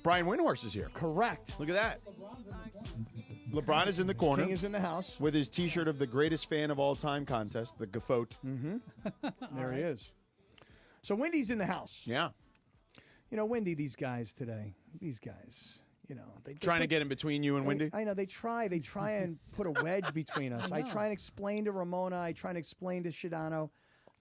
Brian Windhorst is here. Correct. Look at that. LeBron is in the corner. King is in the house. With his T-shirt of the greatest fan of all time contest, the Gafote. Mm-hmm. There he is. So Wendy's in the house. Yeah. You know, Wendy, these guys today, they trying to get in between you and Wendy? I know. They try and put a wedge between us. I try and explain to Ramona. I try and explain to Sedano.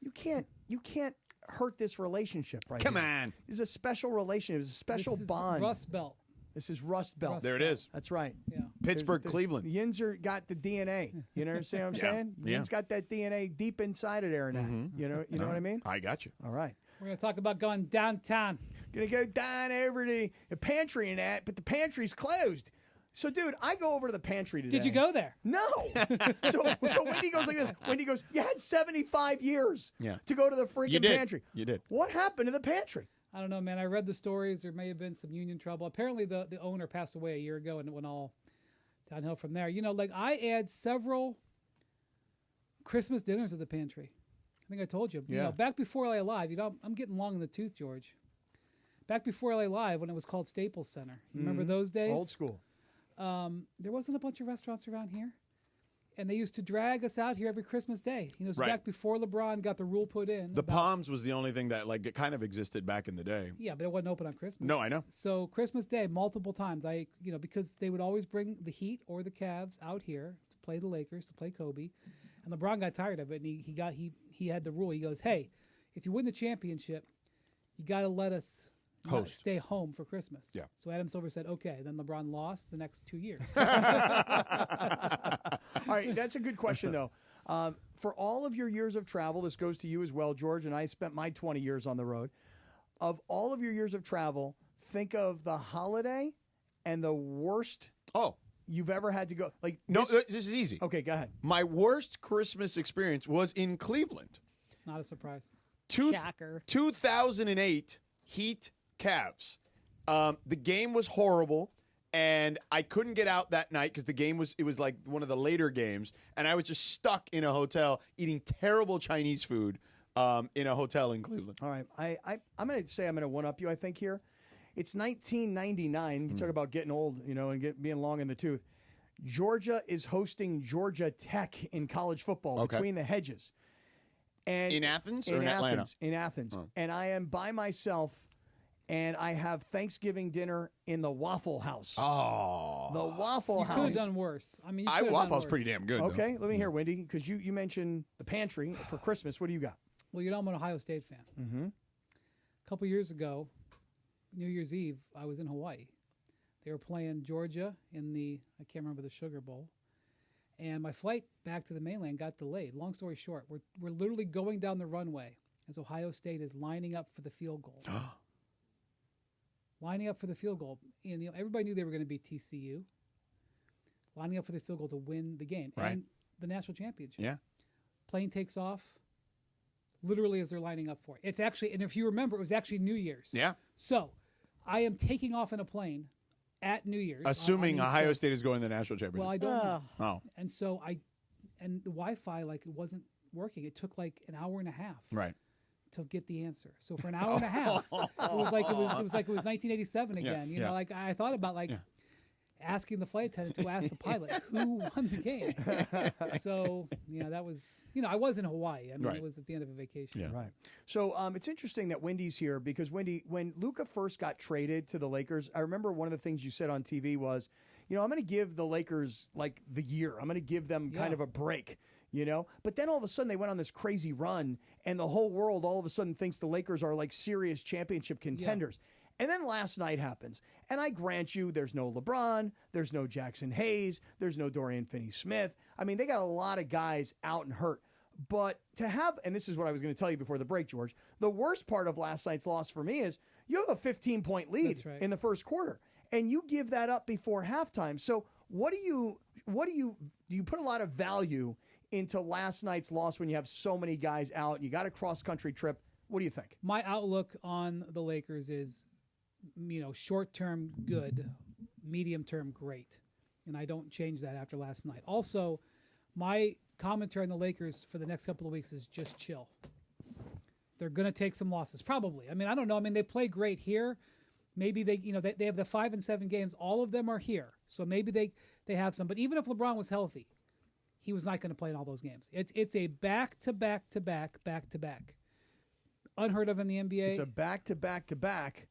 You can't hurt this relationship right Come here. on. This is a special relationship. It's a special bond. Rust Belt. This is Rust Belt. There it is. That's right. Yeah. Pittsburgh, Cleveland. Yinzer got the DNA. You know what I'm saying? Yeah. Yin's got that DNA deep inside of there now. You know what I mean? I got you. All right. We're going to talk about going downtown. Going to go down over to the pantry and that, but the pantry's closed. So, dude, I go over to the pantry today. Did you go there? No. so Wendy goes like this. Wendy goes, you had 75 years to go to the freaking pantry. You did. What happened to the pantry? I don't know, man. I read the stories. There may have been some union trouble. Apparently, the owner passed away a year ago, and it went all downhill from there. You know, like I had several Christmas dinners at the pantry. I think I told you. You know, back before LA Live, I'm getting long in the tooth, George. Back before LA Live, when it was called Staples Center. You remember those days? Old school. There wasn't a bunch of restaurants around here. And they used to drag us out here every Christmas Day. You know, so back before LeBron got the rule put in. The Palms was the only thing that it kind of existed back in the day. Yeah, but it wasn't open on Christmas. No, I know. So Christmas Day, multiple times, because they would always bring the Heat or the Cavs out here to play the Lakers, to play Kobe. And LeBron got tired of it, and he had the rule. He goes, hey, if you win the championship, you got to let us stay home for Christmas. Yeah. So Adam Silver said, okay. Then LeBron lost the next 2 years. All right, that's a good question, though. For all of your years of travel, this goes to you as well, George, and I spent my 20 years on the road. Of all of your years of travel, think of the holiday and the worst you've ever had to go. This is easy. Okay, go ahead. My worst Christmas experience was in Cleveland. Not a surprise. Shocker. 2008 Heat Cavs. The game was horrible, and I couldn't get out that night because the game was like one of the later games, and I was just stuck in a hotel eating terrible Chinese food in a hotel in Cleveland. All right, I'm going to say I'm going to one-up you, I think, here. It's 1999. You talk about getting old, and being long in the tooth. Georgia is hosting Georgia Tech in college football between the hedges. And in Athens or in Atlanta? In Athens. Oh. And I am by myself, and I have Thanksgiving dinner in the Waffle House. Oh. The Waffle House. You could have done worse. I mean, Waffle House pretty damn good. Okay, let me hear, Wendy, because you mentioned the pantry for Christmas. What do you got? Well, I'm an Ohio State fan. Mm-hmm. A couple years ago, New Year's Eve, I was in Hawaii. They were playing Georgia in I can't remember the Sugar Bowl. And my flight back to the mainland got delayed. Long story short, we're literally going down the runway as Ohio State is lining up for the field goal. Lining up for the field goal. And everybody knew they were going to beat TCU. Lining up for the field goal to win the game. Right. And the national championship. Yeah. Plane takes off literally as they're lining up for it. It's actually, and if you remember, it was actually New Year's. Yeah. So I am taking off in a plane at New Year's. Assuming Ohio State is going to the national championship. Well, I don't know. Oh. And so and the Wi-Fi, it wasn't working. It took an hour and a half. Right. To get the answer. So for an hour and a half, it was like it was 1987 again. You know, I thought about asking the flight attendant to ask the pilot who won the game. So, that was, I was in Hawaii. I mean, It was at the end of a vacation. Yeah. Right. So it's interesting that Wendy's here because, Wendy, when Luca first got traded to the Lakers, I remember one of the things you said on TV was, I'm going to give the Lakers the year. I'm going to give them kind of a break. But then all of a sudden they went on this crazy run, and the whole world all of a sudden thinks the Lakers are serious championship contenders. Yeah. And then last night happens, and I grant you there's no LeBron, there's no Jackson Hayes, there's no Dorian Finney-Smith. I mean, they got a lot of guys out and hurt. But to have, and this is what I was going to tell you before the break, George, the worst part of last night's loss for me is you have a 15-point lead in the first quarter, and you give that up before halftime. So do you put a lot of value into last night's loss when you have so many guys out and you got a cross-country trip? What do you think? My outlook on the Lakers is, short-term good, medium-term great. And I don't change that after last night. Also, my commentary on the Lakers for the next couple of weeks is just chill. They're going to take some losses, probably. I mean, I don't know. I mean, they play great here. maybe they have the 5 and 7 games. All of them are here, so maybe they have some. But even if LeBron was healthy, he was not going to play in all those games. It's a back to back. Unheard of in the NBA. It's a back to back.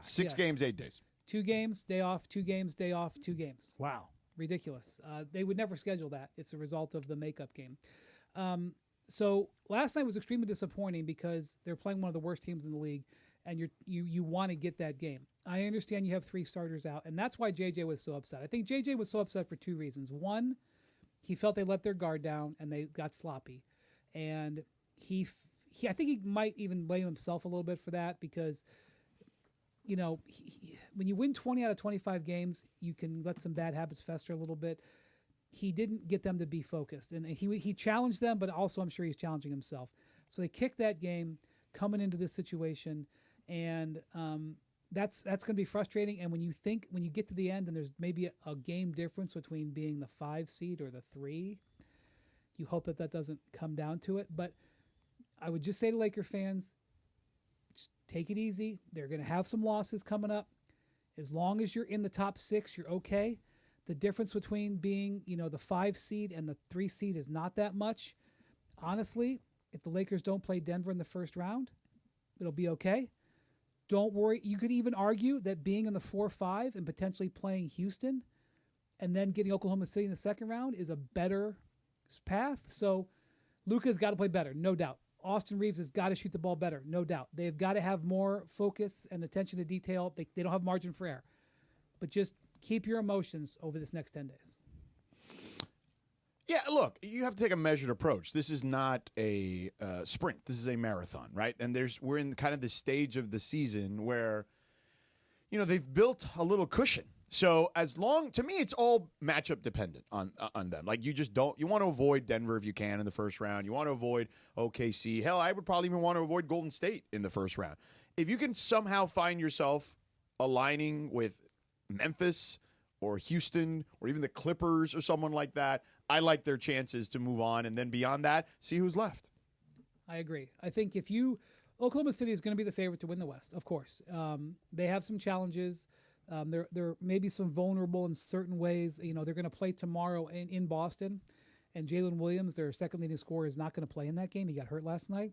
6 games, 8 days. 2 games, day off. 2 games, day off. 2 games. Wow. Ridiculous. They would never schedule that. It's a result of the makeup game. So last night was extremely disappointing because they're playing one of the worst teams in the league, and you want to get that game. I understand you have 3 starters out, and that's why JJ was so upset. I think JJ was so upset for 2 reasons. One, he felt they let their guard down and they got sloppy, and I think he might even blame himself a little bit for that because, when you win 20 out of 25 games, you can let some bad habits fester a little bit. He didn't get them to be focused, and he challenged them, but also I'm sure he's challenging himself. So they kicked that game coming into this situation, and that's going to be frustrating. And when you get to the end and there's maybe a game difference between being the 5 seed or the 3, you hope that doesn't come down to it. But I would just say to Laker fans, just take it easy. They're going to have some losses coming up. As long as you're in the top 6, you're okay. The difference between being, the 5 seed and the 3 seed is not that much. Honestly, if the Lakers don't play Denver in the first round, it'll be okay. Don't worry. You could even argue that being in the 4-5 and potentially playing Houston and then getting Oklahoma City in the second round is a better path. So Luca's got to play better, no doubt. Austin Reeves has got to shoot the ball better, no doubt. They've got to have more focus and attention to detail. They don't have margin for error. But just keep your emotions over this next 10 days. Yeah, look, you have to take a measured approach. This is not a sprint. This is a marathon, right? And we're in kind of the stage of the season where, they've built a little cushion. So to me, it's all matchup dependent on them. Like you want to avoid Denver if you can in the first round. You want to avoid OKC. Hell, I would probably even want to avoid Golden State in the first round. If you can somehow find yourself aligning with Memphis or Houston or even the Clippers or someone like that, I like their chances to move on. And then beyond that, see who's left. I agree. I think Oklahoma City is going to be the favorite to win the West, of course. They have some challenges. They're maybe some vulnerable in certain ways. They're going to play tomorrow in Boston, and Jalen Williams, their second leading scorer, is not going to play in that game. He got hurt last night,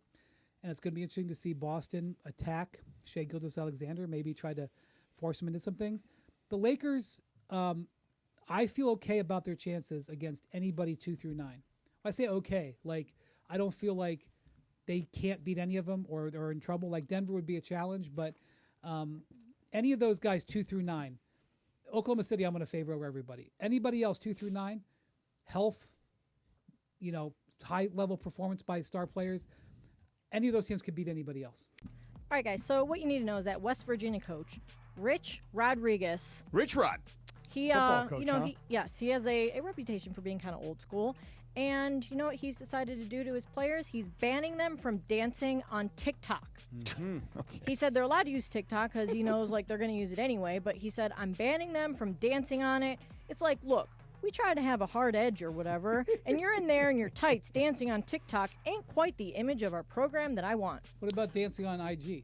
and it's going to be interesting to see Boston attack Shai Gilgeous-Alexander, maybe try to force him into some things. The Lakers, I feel okay about their chances against anybody 2 through 9. I say okay, like I don't feel like they can't beat any of them or they're in trouble. Like Denver would be a challenge, but any of those guys 2 through 9, Oklahoma City, I'm going to favor over everybody. Anybody else 2 through 9, health, high level performance by star players, any of those teams could beat anybody else. All right, guys. So what you need to know is that West Virginia coach Rich Rodriguez. Rich Rod. He, Football coach, huh? he has a reputation for being kind of old school. And you know what he's decided to do to his players? He's banning them from dancing on TikTok. Mm-hmm. Okay. He said they're allowed to use TikTok because he knows they're going to use it anyway. But he said, I'm banning them from dancing on it. It's like, look, we try to have a hard edge or whatever, and you're in there in your tights dancing on TikTok ain't quite the image of our program that I want. What about dancing on IG?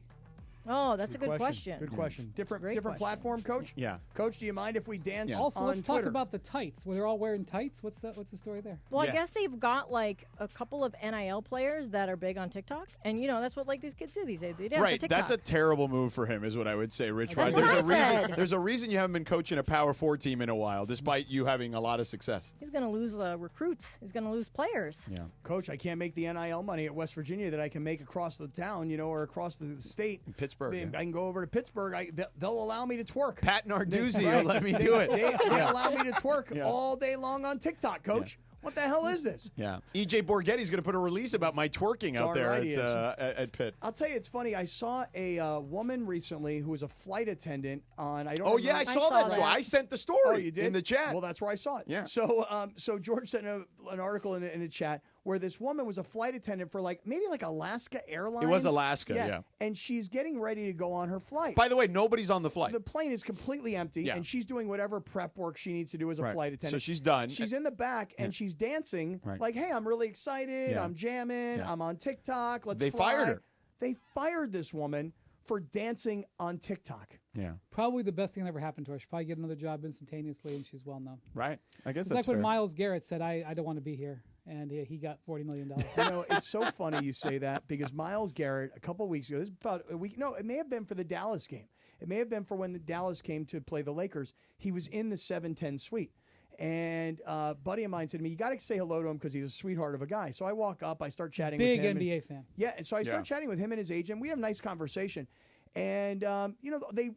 Oh, that's a good question. Good question. Different question. platform, Coach? Yeah. Coach, do you mind if we dance Also, on let's Twitter? talk about the tights. Where they're all wearing tights. What's the story there? Well, Yeah. I guess they've got a couple of NIL players that are big on TikTok, and that's what these kids do these days. They dance on Right, TikTok. that's a terrible move for him, is what I would say, Rich. That's Rod. what There's a I reason. said. There's a reason you haven't been coaching a Power 4 team in a while, despite you having a lot of success. He's going to lose recruits. He's going to lose players. Yeah. Coach, I can't make the NIL money at West Virginia that I can make across the town, or across the state. In Pittsburgh. I can go over to Pittsburgh. They'll allow me to twerk. Pat Narduzzi Right. will let me do it. They allow me to twerk Yeah. all day long on TikTok, Coach. What the hell is this? Yeah. EJ Borghetti's going to put a release about my twerking out there Darn right he is. at Pitt. I'll tell you, it's funny. I saw a woman recently who was a flight attendant on. I don't. Oh, yeah, I remember- saw that. So that. I sent the story Oh, you did? in the chat. Well, that's where I saw it. Yeah. So George sent an article in the chat where this woman was a flight attendant for maybe Alaska Airlines. It was Alaska, yeah. And she's getting ready to go on her flight. By the way, nobody's on the flight. The plane is completely empty, Yeah. and she's doing whatever prep work she needs to do as a Right. flight attendant. So she's done. She's in the back, and she's dancing Right. like, hey, I'm really excited. Yeah. I'm jamming. Yeah. I'm on TikTok. Let's They fly. fired her. They fired this woman for dancing on TikTok. Yeah. Probably the best thing that ever happened to her. She'll probably get another job instantaneously, and she's well known. Right. I guess It's that's like when fair. Myles Garrett said, I don't want to be here, and he got $40 million. It's so funny you say that because Myles Garrett, a couple of weeks ago, this is about a week. No, it may have been for the Dallas game. It may have been for when the Dallas came to play the Lakers. He was in the 710 suite. And a buddy of mine said to me, you got to say hello to him because he's a sweetheart of a guy. So I walk up, I start chatting with him. Big NBA fan. Yeah, and so I start chatting with him and his agent. We have a nice conversation. And,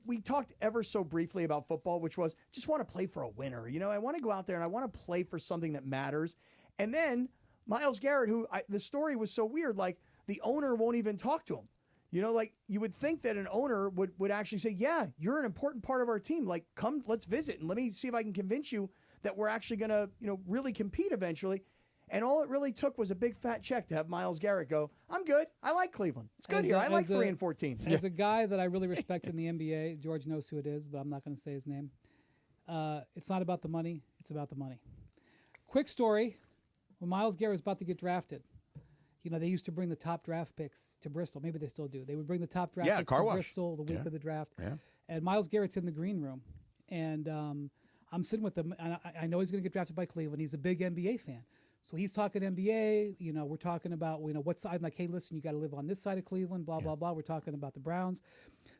we talked ever so briefly about football, which was just want to play for a winner. I want to go out there and I want to play for something that matters. And then Myles Garrett, the story was so weird, like the owner won't even talk to him. Like you would think that an owner would actually say, yeah, you're an important part of our team. Like, come, let's visit and let me see if I can convince you that we're actually going to, really compete eventually. And all it really took was a big fat check to have Myles Garrett go, I'm good. I like Cleveland. It's good here. I like 3-14. As a guy that I really respect in the NBA, George knows who it is, but I'm not going to say his name. It's not about the money. It's about the money. Quick story. When Myles Garrett was about to get drafted, they used to bring the top draft picks to Bristol. Maybe they still do. They would bring the top draft picks to Bristol the week of the draft. Yeah. And Myles Garrett's in the green room. And I'm sitting with him, and I know he's going to get drafted by Cleveland. He's a big NBA fan. So he's talking NBA. We're talking about, what side. I'm like, hey, listen, you got to live on this side of Cleveland, blah, blah, blah. We're talking about the Browns.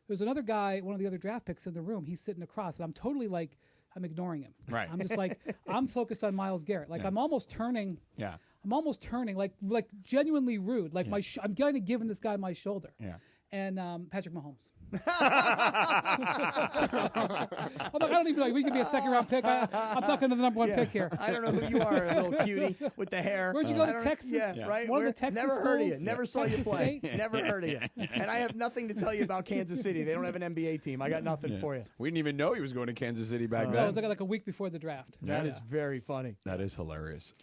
There's another guy, one of the other draft picks in the room. He's sitting across, and I'm totally like, I'm ignoring him. Right. I'm just like, I'm focused on Myles Garrett. Like, I'm almost turning. Yeah. I'm almost turning, like genuinely rude. Like I'm kind of giving this guy my shoulder. Yeah. And Patrick Mahomes. I'm like, I don't even know. We could be a second-round pick. I'm talking to the number 1 pick here. I don't know who you are, little cutie with the hair. Where'd you go to Texas? Yeah, right. One of the Texas Never schools? heard of you. Never saw Texas you play. State? Never heard of you. And I have nothing to tell you about Kansas City. They don't have an NBA team. I got nothing for you. We didn't even know he was going to Kansas City back then. No, it was like a week before the draft. That is very funny. That is hilarious.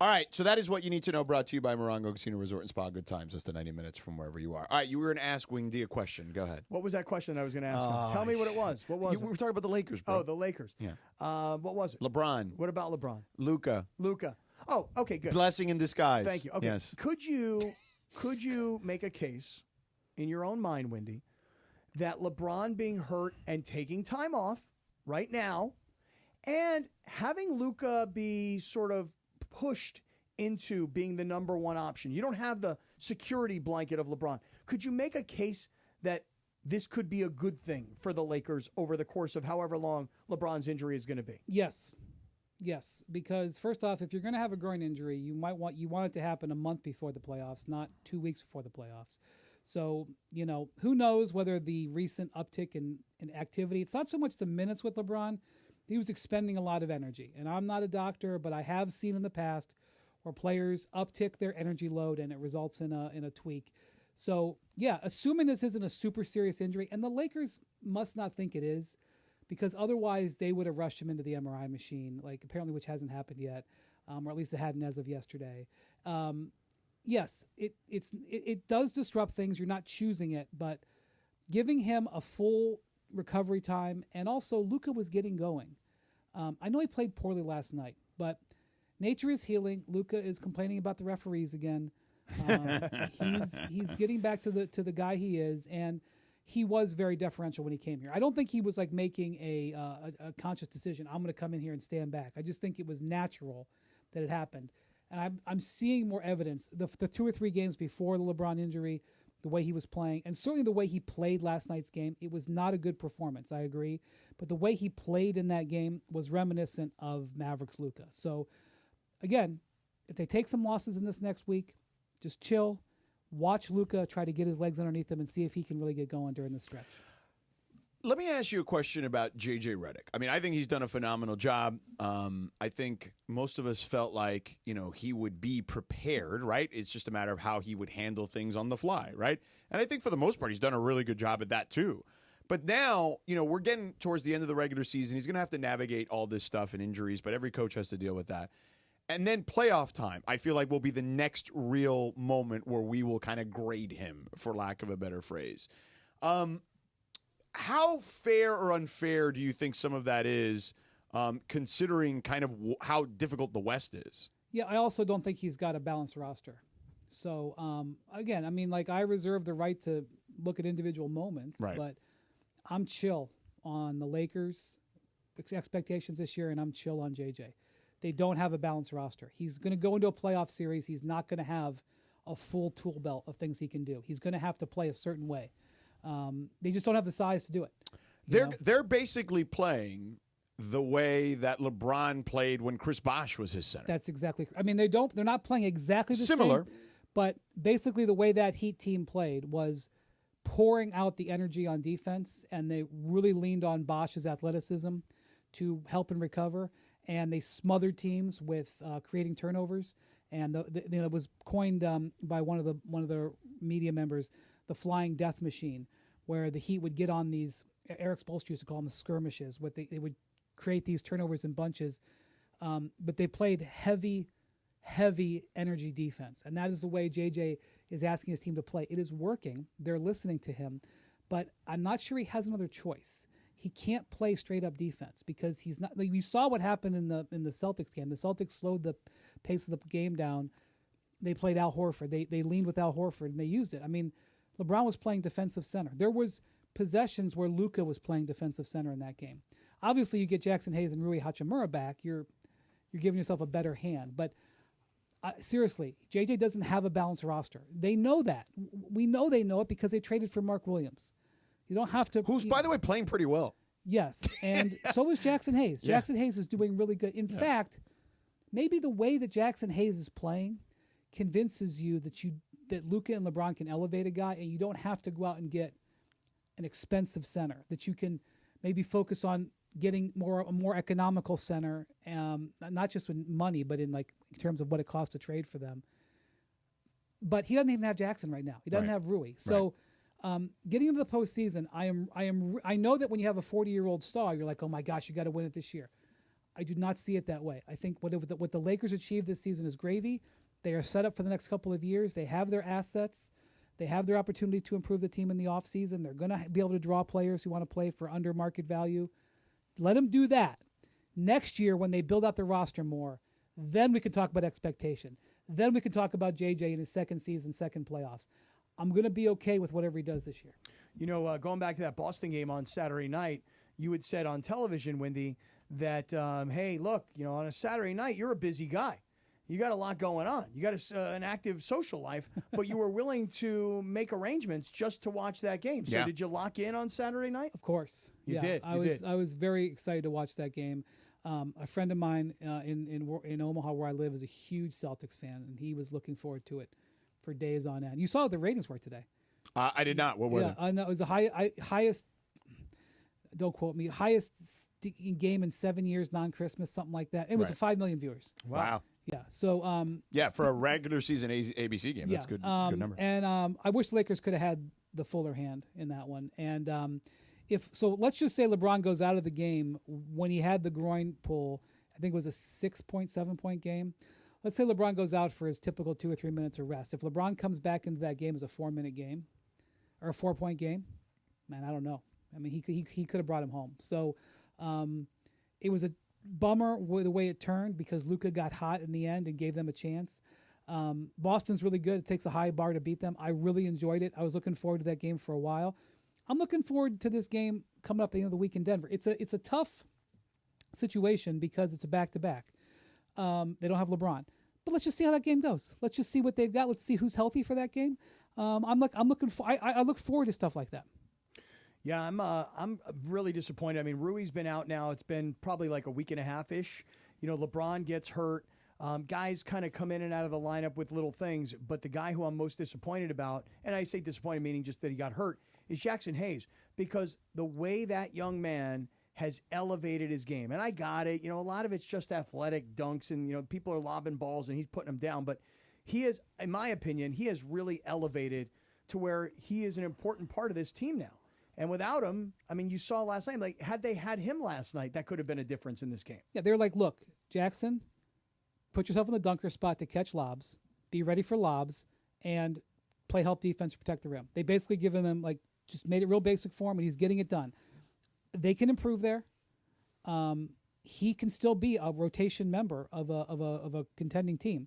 All right, so that is what you need to know, brought to you by Morongo Casino Resort and Spa. Good times, just 90 minutes from wherever you are. All right, you were going to ask Wing D a question. Go ahead. What was that question I was going to ask him? Tell me what it was. What was it? We were talking about the Lakers, bro. Oh, the Lakers. Yeah. What was it? LeBron. What about LeBron? Luca. Oh, okay, good. Blessing in disguise. Thank you. Okay. Yes. Could you make a case in your own mind, Wendy, that LeBron being hurt and taking time off right now and having Luca be sort of pushed into being the number 1 option? You don't have the security blanket of LeBron. Could you make a case that this could be a good thing for the Lakers over the course of however long LeBron's injury is going to be? Yes, because first off, if you're going to have a groin injury, you want it to happen a month before the playoffs, not 2 weeks before the playoffs. So, who knows whether the recent uptick in activity, it's not so much the minutes with LeBron. He was expending a lot of energy. And I'm not a doctor, but I have seen in the past where players uptick their energy load and it results in a tweak. So, yeah, assuming this isn't a super serious injury, and the Lakers must not think it is, because otherwise they would have rushed him into the MRI machine, like apparently, which hasn't happened yet, or at least it hadn't as of yesterday. Yes, it does disrupt things. You're not choosing it, but giving him a full recovery time, and also Luca was getting going. I know he played poorly last night, but nature is healing. Luca is complaining about the referees again. He's getting back to the guy he is, and he was very deferential when he came here. I don't think he was like making a conscious decision. I'm going to come in here and stand back. I just think it was natural that it happened, and I'm seeing more evidence. The 2 or 3 games before the LeBron injury, the way he was playing, and certainly the way he played last night's game, it was not a good performance. I agree, but the way he played in that game was reminiscent of Mavericks Luca. So, again, if they take some losses in this next week, just chill, watch Luca try to get his legs underneath him and see if he can really get going during the stretch. Let me ask you a question about J.J. Redick. I mean, I think he's done a phenomenal job. I think most of us felt like, he would be prepared, right? It's just a matter of how he would handle things on the fly, right? And I think for the most part, he's done a really good job at that too. But now, we're getting towards the end of the regular season. He's going to have to navigate all this stuff and injuries, but every coach has to deal with that. And then playoff time, I feel like will be the next real moment where we will kind of grade him, for lack of a better phrase. How fair or unfair do you think some of that is, considering kind of how difficult the West is? Yeah, I also don't think he's got a balanced roster. So, again, I mean, like, I reserve the right to look at individual moments. Right. But I'm chill on the Lakers' expectations this year, and I'm chill on JJ. They don't have a balanced roster. He's going to go into a playoff series. He's not going to have a full tool belt of things he can do. He's going to have to play a certain way. They just don't have the size to do it. They're basically playing the way that LeBron played when Chris Bosh was his center. That's exactly. I mean, they're not playing exactly the Similar. same, but basically the way that Heat team played was pouring out the energy on defense, and they really leaned on Bosh's athleticism to help and recover, and they smothered teams with creating turnovers. And it was coined by one of the media members, the flying death machine, where the Heat would get on these. Eric Spoelstra used to call them the skirmishes. They would create these turnovers in bunches, but they played heavy energy defense, and that is the way JJ is asking his team to play. It is working. They're listening to him, but I'm not sure he has another choice. He can't play straight up defense because he's not. Like, we saw what happened in the Celtics game. The Celtics slowed the pace of the game down. They played Al Horford. They leaned with Al Horford and they used it. I mean, LeBron was playing defensive center. There was possessions where Luca was playing defensive center in that game. Obviously, you get Jackson Hayes and Rui Hachimura back, you're giving yourself a better hand. But seriously, JJ doesn't have a balanced roster. They know that. We know they know it because they traded for Mark Williams. You don't have to. Who's, by the way, playing pretty well. Yes, and so is Jackson Hayes. Yeah. Jackson Hayes is doing really good. In fact, maybe the way that Jackson Hayes is playing convinces you that Luca and LeBron can elevate a guy, and you don't have to go out and get an expensive center. That you can maybe focus on getting a more economical center, not just with money, but in terms of what it costs to trade for them. But he doesn't even have Jackson right now. He doesn't have Rui. So getting into the postseason, I know that when you have a 40-year-old star, you're like, oh my gosh, you got to win it this year. I do not see it that way. I think what the Lakers achieved this season is gravy. They are set up for the next couple of years. They have their assets. They have their opportunity to improve the team in the offseason. They're going to be able to draw players who want to play for under market value. Let them do that. Next year, when they build out the roster more, then we can talk about expectation. Then we can talk about JJ in his second season, second playoffs. I'm going to be okay with whatever he does this year. You know, going back to that Boston game on Saturday night, you had said on television, Windy, that, hey, look, on a Saturday night, you're a busy guy. You got a lot going on. You got an active social life, but you were willing to make arrangements just to watch that game. So did you lock in on Saturday night? Of course. You did. I was very excited to watch that game. A friend of mine in Omaha, where I live, is a huge Celtics fan, and he was looking forward to it for days on end. You saw what the ratings were today. I did not. What were they? No, it was the highest. Don't quote me. Highest game in 7 years, non-Christmas, something like that. It was 5 million viewers. Wow. Yeah. So. For a regular season ABC game, that's good. Good number. And I wish the Lakers could have had the fuller hand in that one. And let's just say LeBron goes out of the game when he had the groin pull. I think it was a 6.7 point game. Let's say LeBron goes out for his typical 2 or 3 minutes of rest. If LeBron comes back into that game as a 4-minute game or a 4-point game, man, I don't know. I mean, he could have brought him home. So it was a bummer the way it turned because Luca got hot in the end and gave them a chance. Boston's really good. It takes a high bar to beat them. I really enjoyed it. I was looking forward to that game for a while. I'm looking forward to this game coming up at the end of the week in Denver. It's a tough situation because it's a back-to-back. They don't have LeBron. But let's just see how that game goes. Let's just see what they've got. Let's see who's healthy for that game. I look forward to stuff like that. Yeah, I'm really disappointed. I mean, Rui's been out now. It's been probably like a week and a half-ish. LeBron gets hurt. Guys kind of come in and out of the lineup with little things. But the guy who I'm most disappointed about, and I say disappointed meaning just that he got hurt, is Jackson Hayes. Because the way that young man has elevated his game. And I got it. A lot of it's just athletic dunks and, people are lobbing balls and he's putting them down. But he is, in my opinion, he has really elevated to where he is an important part of this team now. And without him, I mean, you saw last night, had they had him last night, that could have been a difference in this game. Yeah, they're like, look, Jackson, put yourself in the dunker spot to catch lobs, be ready for lobs, and play help defense to protect the rim. They basically give him, just made it real basic for him, and he's getting it done. They can improve there. He can still be a rotation member of a contending team.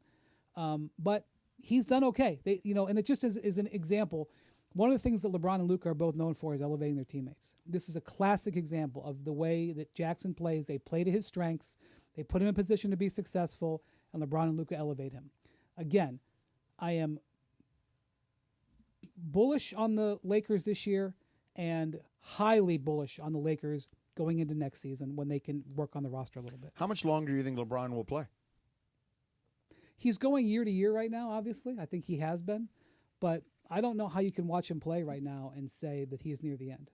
But he's done okay. And it just is an example. one of the things that LeBron and Luca are both known for is elevating their teammates. This is a classic example of the way that Jackson plays. They play to his strengths. They put him in a position to be successful, and LeBron and Luca elevate him. Again, I am bullish on the Lakers this year and highly bullish on the Lakers going into next season when they can work on the roster a little bit. How much longer do you think LeBron will play? He's going year to year right now, obviously. I think he has been. But I don't know how you can watch him play right now and say that he is near the end.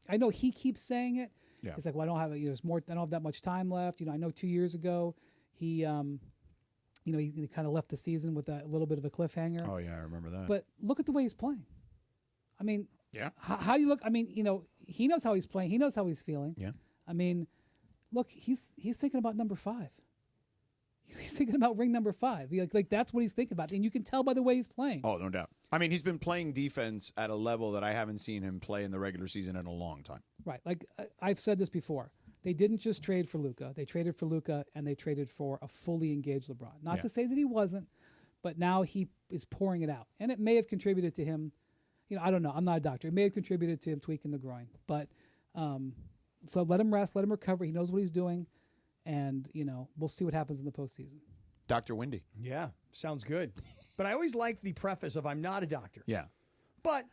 I know he keeps saying it. Yeah. He's like, well, I don't have there's more. I don't have that much time left. I know 2 years ago he he kind of left the season with a little bit of a cliffhanger. Oh yeah, I remember that. But look at the way he's playing. I mean, yeah. How do you look? I mean, he knows how he's playing. He knows how he's feeling. Yeah. I mean, look, he's thinking about number 5. He's thinking about ring number 5. Like that's what he's thinking about, and you can tell by the way he's playing. Oh, no doubt. I mean, he's been playing defense at a level that I haven't seen him play in the regular season in a long time. Right. Like I've said this before. They didn't just trade for Luca. They traded for Luca, and they traded for a fully engaged LeBron. Not to say that he wasn't, but now he is pouring it out, and it may have contributed to him. I don't know. I'm not a doctor. It may have contributed to him tweaking the groin, but so let him rest, let him recover. He knows what he's doing. And, we'll see what happens in the postseason. Dr. Windy. Yeah, sounds good. But I always like the preface of I'm not a doctor. Yeah. But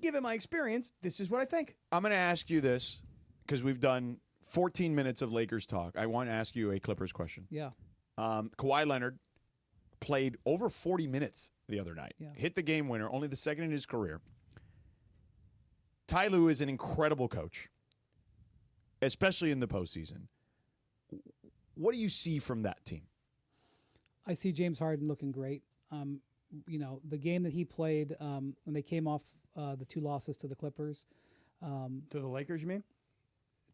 given my experience, this is what I think. I'm going to ask you this because we've done 14 minutes of Lakers talk. I want to ask you a Clippers question. Yeah. Kawhi Leonard played over 40 minutes the other night. Yeah. Hit the game winner, only the second in his career. Ty Lue is an incredible coach, especially in the postseason. What do you see from that team? I see James Harden looking great. The game that he played when they came off the 2 losses to the Clippers. To the Lakers, you mean?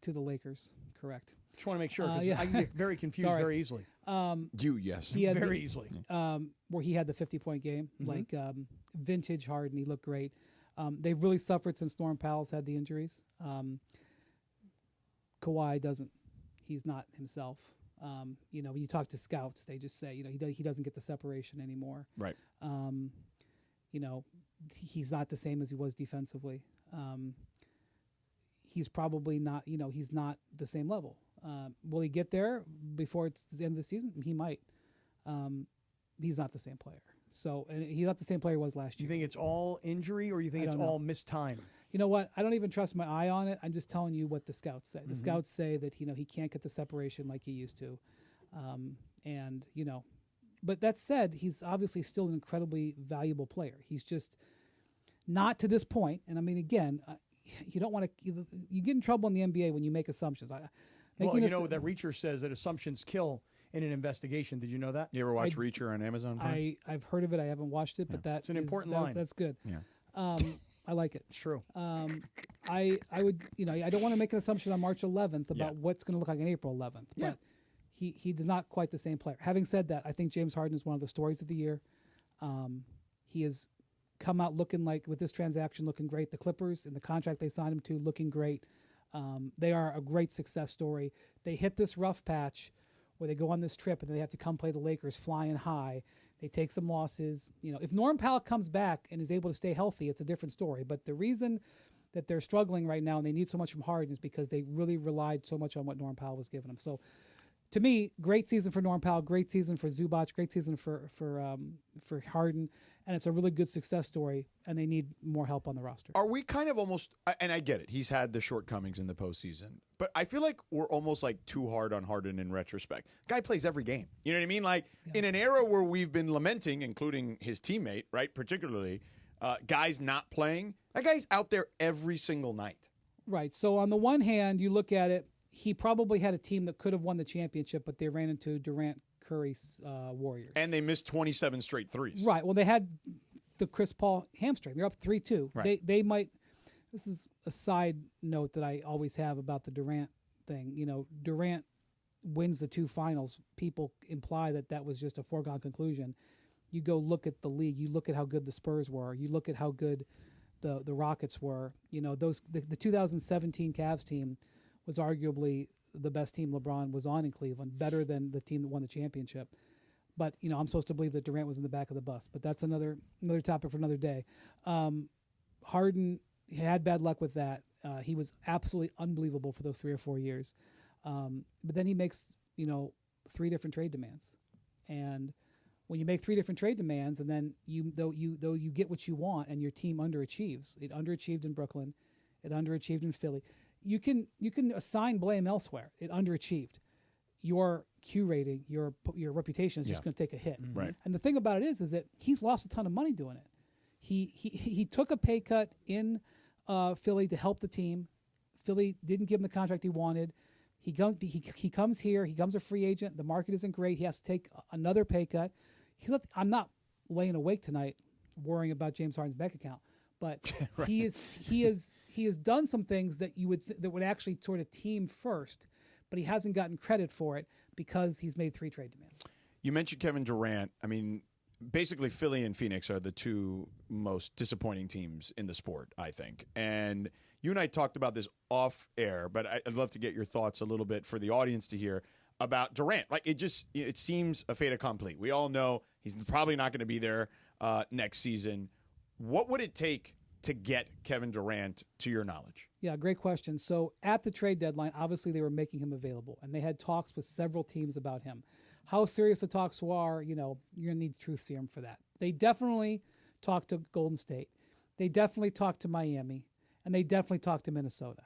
To the Lakers, correct. Just want to make sure, because yeah. I can get very confused very easily. Yes. He had very easily. Where he had the 50-point game, like vintage Harden. He looked great. They've really suffered since Norm Powell's had the injuries. Kawhi doesn't. He's not himself. When you talk to scouts, they just say, he doesn't get the separation anymore. Right. He's not the same as he was defensively. He's probably not, he's not the same level. Will he get there before it's the end of the season? He might. He's not the same player. So, and he's not the same player he was last Do year. you think it's all injury, or you think it's all missed time? You know what? I don't even trust my eye on it. I'm just telling you what the scouts say. The scouts say that he can't get the separation like he used to, But that said, he's obviously still an incredibly valuable player. He's just not to this point. And I mean, again, you don't want to. You get in trouble in the NBA when you make assumptions. That Reacher says that assumptions kill in an investigation. Did you know that? You ever watch Reacher on Amazon Prime? I've heard of it. I haven't watched it, but it's an important line. That's good. Yeah. I like it. It's true. I would, I don't want to make an assumption on March 11th about what's going to look like on April 11th, but he does not quite the same player. Having said that, I think James Harden is one of the stories of the year. He has come out looking like, with this transaction, looking great. The Clippers and the contract they signed him to, looking great. They are a great success story. They hit this rough patch where they go on this trip and they have to come play the Lakers flying high. They take some losses. If Norm Powell comes back and is able to stay healthy, it's a different story. But the reason that they're struggling right now and they need so much from Harden is because they really relied so much on what Norm Powell was giving them. So, to me, great season for Norm Powell, great season for Zubac, great season for Harden, and it's a really good success story. And they need more help on the roster. Are we kind of almost? And I get it. He's had the shortcomings in the postseason, but I feel like we're almost like too hard on Harden in retrospect. Guy plays every game. You know what I mean? Like in an era where we've been lamenting, including his teammate, right? Particularly guys not playing. That guy's out there every single night. Right. So on the one hand, you look at it. He probably had a team that could have won the championship, but they ran into Durant, Curry's Warriors. And they missed 27 straight threes. Right. Well, they had the Chris Paul hamstring. They're up 3-2. Right. They might. This is a side note that I always have about the Durant thing. Durant wins the 2 finals. People imply that was just a foregone conclusion. You go look at the league. You look at how good the Spurs were. You look at how good the Rockets were. The 2017 Cavs team was arguably the best team LeBron was on in Cleveland, better than the team that won the championship. But, I'm supposed to believe that Durant was in the back of the bus. But that's another topic for another day. Harden had bad luck with that. He was absolutely unbelievable for those 3 or 4 years. But then he makes, 3 different trade demands. And when you make 3 different trade demands, and then though you get what you want, and your team underachieves, it underachieved in Brooklyn, it underachieved in Philly. You can assign blame elsewhere. It underachieved. Your Q rating, your reputation is just going to take a hit. Mm-hmm. Right. And the thing about it is that he's lost a ton of money doing it. He took a pay cut in Philly to help the team. Philly didn't give him the contract he wanted. He comes here. He becomes a free agent. The market isn't great. He has to take another pay cut. I'm not laying awake tonight worrying about James Harden's bank account, but right. he has done some things that that would actually sort of team first, but he hasn't gotten credit for it because he's made 3 trade demands. You mentioned Kevin Durant. I mean, basically Philly and Phoenix are the 2 most disappointing teams in the sport, I think. And you and I talked about this off air, but I'd love to get your thoughts a little bit for the audience to hear about Durant. Like, it seems a fait accompli. We all know he's probably not going to be there next season. What would it take to get Kevin Durant, to your knowledge? Yeah, great question. So at the trade deadline, obviously they were making him available, and they had talks with several teams about him. How serious the talks were, you're going to need the truth serum for that. They definitely talked to Golden State. They definitely talked to Miami, and they definitely talked to Minnesota.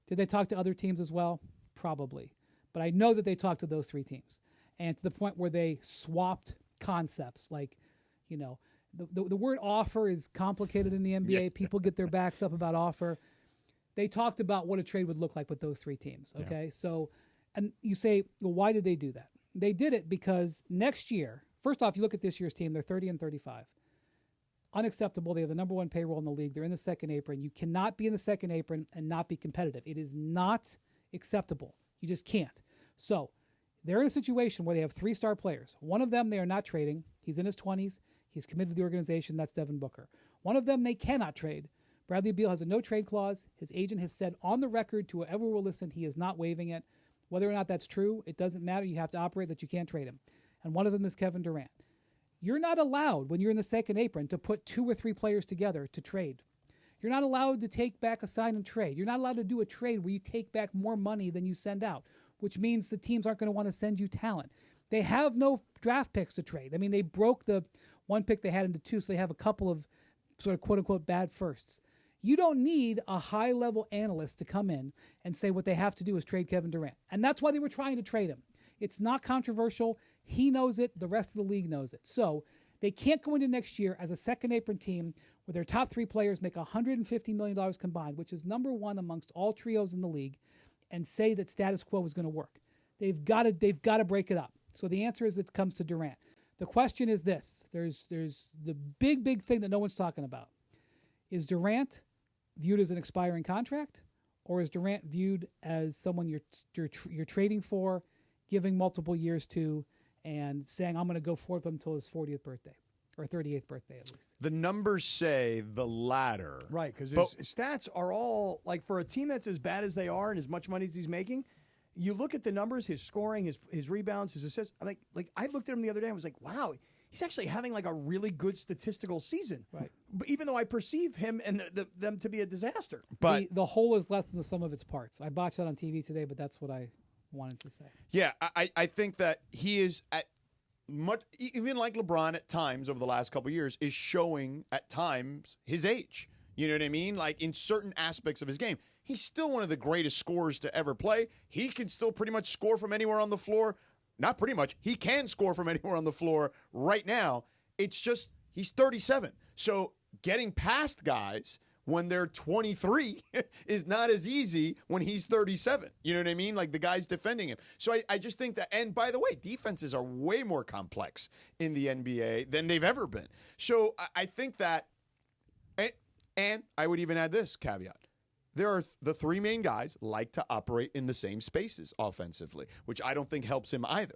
Did they talk to other teams as well? Probably. But I know that they talked to those 3 teams, and to the point where they swapped concepts. Like, the word offer is complicated in the NBA. Yeah. People get their backs up about offer. They talked about what a trade would look like with those 3 teams. Okay, So, and you say, well, why did they do that? They did it because next year, first off, you look at this year's team, they're 30-35. Unacceptable. They have the number 1 payroll in the league. They're in the second apron. You cannot be in the second apron and not be competitive. It is not acceptable. You just can't. So they're in a situation where they have 3 star players. One of them they are not trading. He's in his 20s. He's committed to the organization. That's Devin Booker. One of them they cannot trade. Bradley Beal has a no-trade clause. His agent has said on the record to whoever will listen, he is not waiving it. Whether or not that's true, it doesn't matter. You have to operate that you can't trade him. And one of them is Kevin Durant. You're not allowed, when you're in the second apron, to put 2 or 3 players together to trade. You're not allowed to take back a sign and trade. You're not allowed to do a trade where you take back more money than you send out, which means the teams aren't going to want to send you talent. They have no draft picks to trade. I mean, they broke the 1 pick they had into 2, so they have a couple of sort of quote-unquote bad firsts. You don't need a high-level analyst to come in and say what they have to do is trade Kevin Durant. And that's why they were trying to trade him. It's not controversial. He knows it. The rest of the league knows it. So they can't go into next year as a second apron team where their top 3 players make $150 million combined, which is number 1 amongst all trios in the league, and say that status quo is going to work. They've got to break it up. So the answer is it comes to Durant. The question is this. There's the big thing that no one's talking about. Is Durant viewed as an expiring contract, or is Durant viewed as someone you're trading for, giving multiple years to, and saying, I'm going to go forth until his 40th birthday, or 38th birthday at least? The numbers say the latter. Right, because his stats are all, like, for a team that's as bad as they are and as much money as he's making, you look at the numbers, his scoring, his rebounds, his assists. Like I looked at him the other day and was like, wow, he's actually having like a really good statistical season. Right. But even though I perceive him and them to be a disaster. But the whole is less than the sum of its parts. I botched that on TV today, but that's what I wanted to say. Yeah, I think that he is at much, even like LeBron at times over the last couple of years, is showing at times his age. You know what I mean? Like in certain aspects of his game. He's still one of the greatest scorers to ever play. He can still pretty much score from anywhere on the floor. Not pretty much. He can score from anywhere on the floor right now. It's just he's 37. So getting past guys when they're 23 is not as easy when he's 37. You know what I mean? Like the guys defending him. So I just think that, and by the way, defenses are way more complex in the NBA than they've ever been. So I think that, and I would even add this caveat. There are the 3 main guys like to operate in the same spaces offensively, which I don't think helps him either,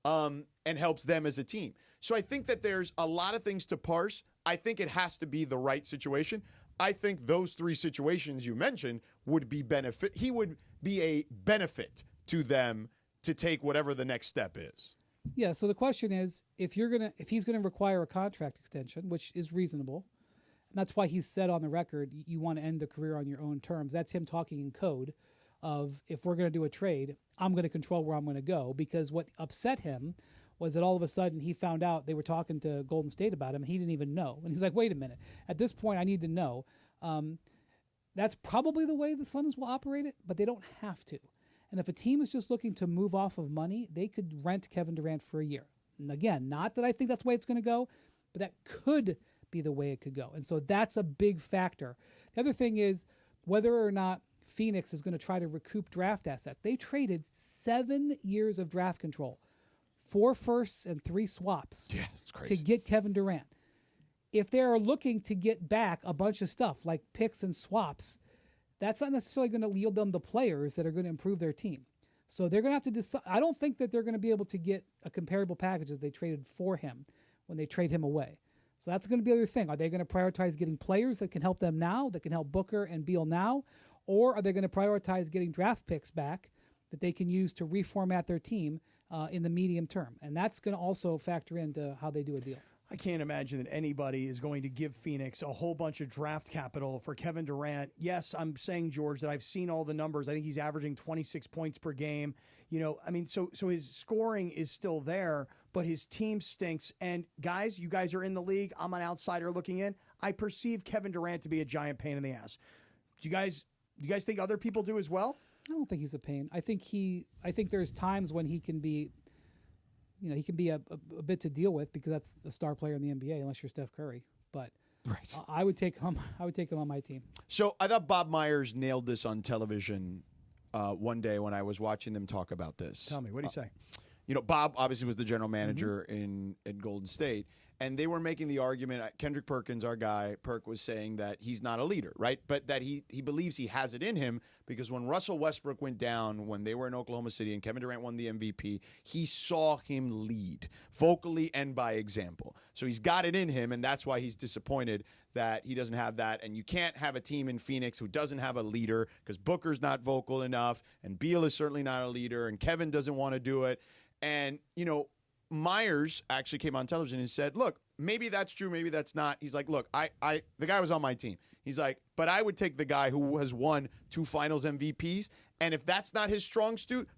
and helps them as a team. So I think that there's a lot of things to parse. I think it has to be the right situation. I think those 3 situations you mentioned would be benefit. He would be a benefit to them to take whatever the next step is. Yeah. So the question is, if he's gonna require a contract extension, which is reasonable, And that's why he said on the record, you want to end the career on your own terms. That's him talking in code of, if we're going to do a trade, I'm going to control where I'm going to go. Because what upset him was that all of a sudden he found out they were talking to Golden State about him, and he didn't even know. And he's like, wait a minute. At this point, I need to know. That's probably the way the Suns will operate it, but they don't have to. And if a team is just looking to move off of money, they could rent Kevin Durant for a year. And again, not that I think that's the way it's going to go, but that could be the way it could go. And so that's a big factor. The other thing is whether or not Phoenix is going to try to recoup draft assets. They traded 7 years of draft control, 4 firsts and 3 swaps to get Kevin Durant. If they're looking to get back a bunch of stuff like picks and swaps, that's not necessarily going to yield them the players that are going to improve their team. So they're going to have to decide. I don't think that they're going to be able to get a comparable package as they traded for him when they trade him away. So that's going to be the other thing. Are they going to prioritize getting players that can help them now, that can help Booker and Beal now? Or are they going to prioritize getting draft picks back that they can use to reformat their team in the medium term? And that's going to also factor into how they do a deal. I can't imagine that anybody is going to give Phoenix a whole bunch of draft capital for Kevin Durant. Yes, I'm saying, George, that I've seen all the numbers. I think he's averaging 26 points per game. So his scoring is still there, but his team stinks. And guys, you guys are in the league. I'm an outsider looking in. I perceive Kevin Durant to be a giant pain in the ass. Do you guys think other people do as well? I don't think he's a pain. I think there's times when he can be, he can be a bit to deal with because that's a star player in the NBA, unless you're Steph Curry. But right. I would take him on my team. So I thought Bob Myers nailed this on television one day when I was watching them talk about this. Tell me, what did he say? Bob obviously was the general manager at Golden State, and they were making the argument. Kendrick Perkins, our guy, Perk, was saying that he's not a leader, right? But that he believes he has it in him because when Russell Westbrook went down, when they were in Oklahoma City and Kevin Durant won the MVP, he saw him lead vocally and by example. So he's got it in him, and that's why he's disappointed that he doesn't have that. And you can't have a team in Phoenix who doesn't have a leader because Booker's not vocal enough, and Beal is certainly not a leader, and Kevin doesn't want to do it. And, Myers actually came on television and said, look, maybe that's true, maybe that's not. He's like, look, the guy was on my team. He's like, but I would take the guy who has won 2 finals MVPs. And if that's not his strong suit,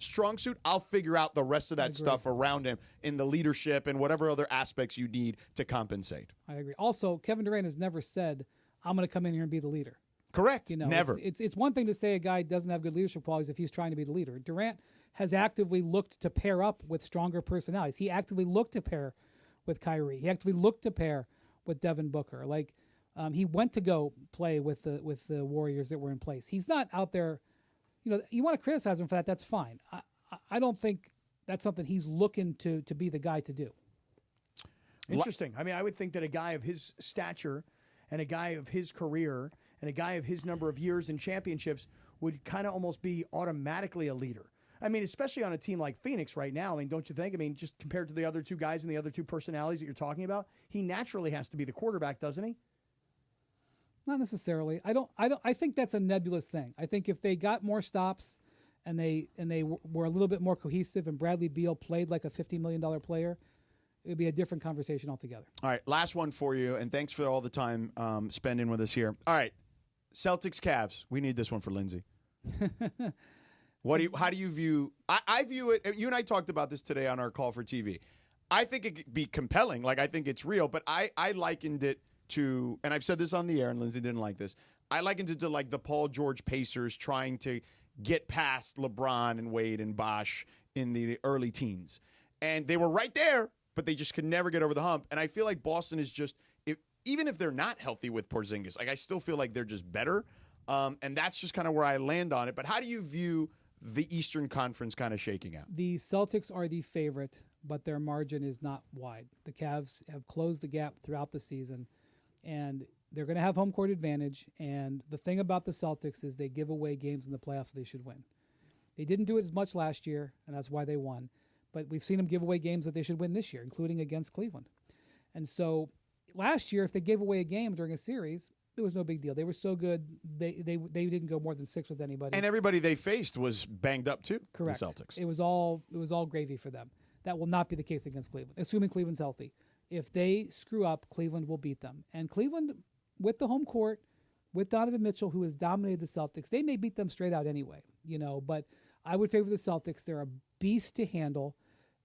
I'll figure out the rest of that stuff around him in the leadership and whatever other aspects you need to compensate. I agree. Also, Kevin Durant has never said, I'm going to come in here and be the leader. Correct. Never. It's one thing to say a guy doesn't have good leadership qualities if he's trying to be the leader. Durant has actively looked to pair up with stronger personalities. He actively looked to pair with Kyrie. He actively looked to pair with Devin Booker. He went to go play with the Warriors that were in place. He's not out there. You want to criticize him for that. That's fine. I don't think that's something he's looking to be the guy to do. Interesting. I mean, I would think that a guy of his stature and a guy of his career and a guy of his number of years in championships would kind of almost be automatically a leader. I mean, especially on a team like Phoenix right now. I mean, don't you think? I mean, just compared to the other 2 guys and the other 2 personalities that you're talking about, he naturally has to be the quarterback, doesn't he? Not necessarily. I think that's a nebulous thing. I think if they got more stops and they were a little bit more cohesive and Bradley Beal played like a $50 million player, it would be a different conversation altogether. All right, last one for you, and thanks for all the time spending with us here. All right, Celtics, Cavs. We need this one for Lindsay. How do you view? I view it. You and I talked about this today on our call for TV. I think it could be compelling. I think it's real, but I likened it to, and I've said this on the air, and Lindsay didn't like this. I likened it to the Paul George Pacers trying to get past LeBron and Wade and Bosh in the early teens, and they were right there, but they just could never get over the hump. And I feel like Boston is just, even if they're not healthy with Porzingis, I still feel like they're just better, and that's just kind of where I land on it. But how do you view the Eastern Conference kind of shaking out? The Celtics are the favorite, but their margin is not wide. The Cavs have closed the gap throughout the season, and they're going to have home court advantage. And the thing about the Celtics is they give away games in the playoffs they should win. They didn't do it as much last year, and that's why they won. But we've seen them give away games that they should win this year, including against Cleveland. And so last year, if they gave away a game during a series, it was no big deal. They were so good, they didn't go more than 6 with anybody. And everybody they faced was banged up too. Correct. The Celtics. It was all gravy for them. That will not be the case against Cleveland, assuming Cleveland's healthy. If they screw up, Cleveland will beat them. And Cleveland, with the home court, with Donovan Mitchell, who has dominated the Celtics, they may beat them straight out anyway, but I would favor the Celtics. They're a beast to handle.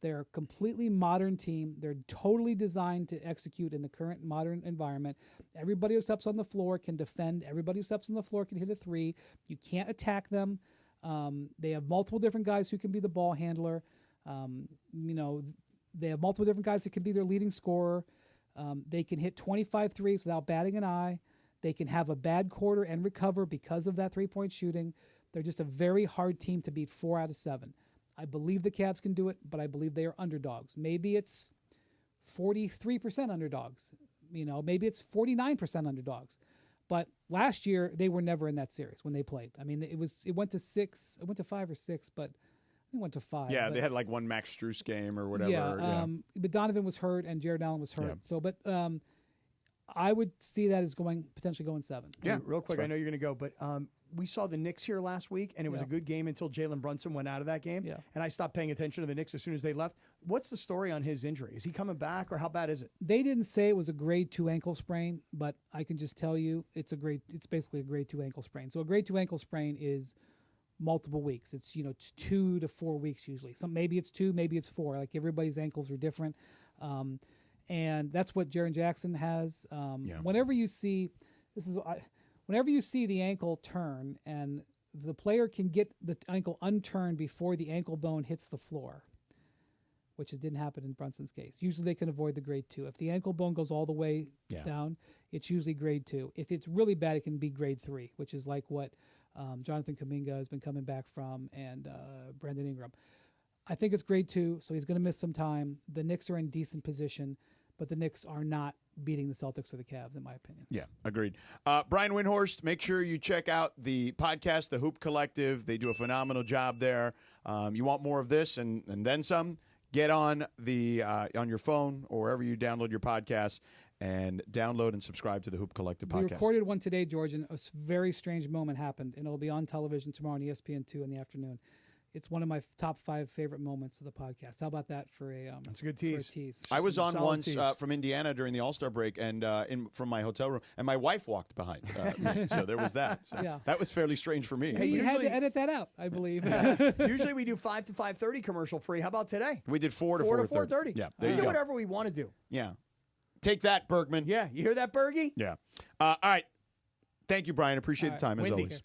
They're a completely modern team. They're totally designed to execute in the current modern environment. Everybody who steps on the floor can defend. Everybody who steps on the floor can hit a three. You can't attack them. They have multiple different guys who can be the ball handler. They have multiple different guys that can be their leading scorer. They can hit 25 threes without batting an eye. They can have a bad quarter and recover because of that three-point shooting. They're just a very hard team to beat 4 out of 7. I believe the Cavs can do it, but I believe they are underdogs. Maybe it's 43% underdogs. Maybe it's 49% underdogs. But last year they were never in that series when they played. I mean, it went to 6. It went to 5 or 6, but I think it went to 5. Yeah, they had like one Max Strus game or whatever. Yeah, but Donovan was hurt and Jared Allen was hurt. Yeah. So, but I would see that as potentially going 7. Yeah, real quick, I know you're going to go, but we saw the Knicks here last week, and it was a good game until Jalen Brunson went out of that game. Yeah. And I stopped paying attention to the Knicks as soon as they left. What's the story on his injury? Is he coming back, or how bad is it? They didn't say it was a grade 2 ankle sprain, but I can just tell you it's basically a grade 2 ankle sprain. So a grade 2 ankle sprain is multiple weeks. It's 2 to 4 weeks usually. Maybe it's 2, maybe it's 4. Like everybody's ankles are different, and that's what Jaren Jackson has. Whenever you see the ankle turn and the player can get the ankle unturned before the ankle bone hits the floor, which it didn't happen in Brunson's case. Usually they can avoid the grade 2. If the ankle bone goes all the way down, it's usually grade 2. If it's really bad, it can be grade 3, which is like what Jonathan Kuminga has been coming back from, and Brandon Ingram. I think it's grade 2, so he's going to miss some time. The Knicks are in decent position, but the Knicks are not beating the Celtics or the Cavs, in my opinion. Yeah, agreed. Brian Windhorst, make sure you check out the podcast, The Hoop Collective. They do a phenomenal job there. You want more of this and then some? Get on on your phone or wherever you download your podcasts and download and subscribe to the Hoop Collective podcast. We recorded one today, George, and a very strange moment happened, and it'll be on television tomorrow on ESPN2 in the afternoon. It's one of my top 5 favorite moments of the podcast. How about that for a that's a good tease. I was on once from Indiana during the All-Star break and from my hotel room, and my wife walked behind me. So there was that. So that was fairly strange for me. Hey, you had to edit that out, I believe. Usually we do 5 to 5:30 commercial free. How about today? We did 4 to 4:30. Yeah, we do whatever we want to do. Yeah. Take that, Bergman. Yeah, you hear that, Bergie? Yeah. All right. Thank you, Brian. Appreciate the time, as Windy. always.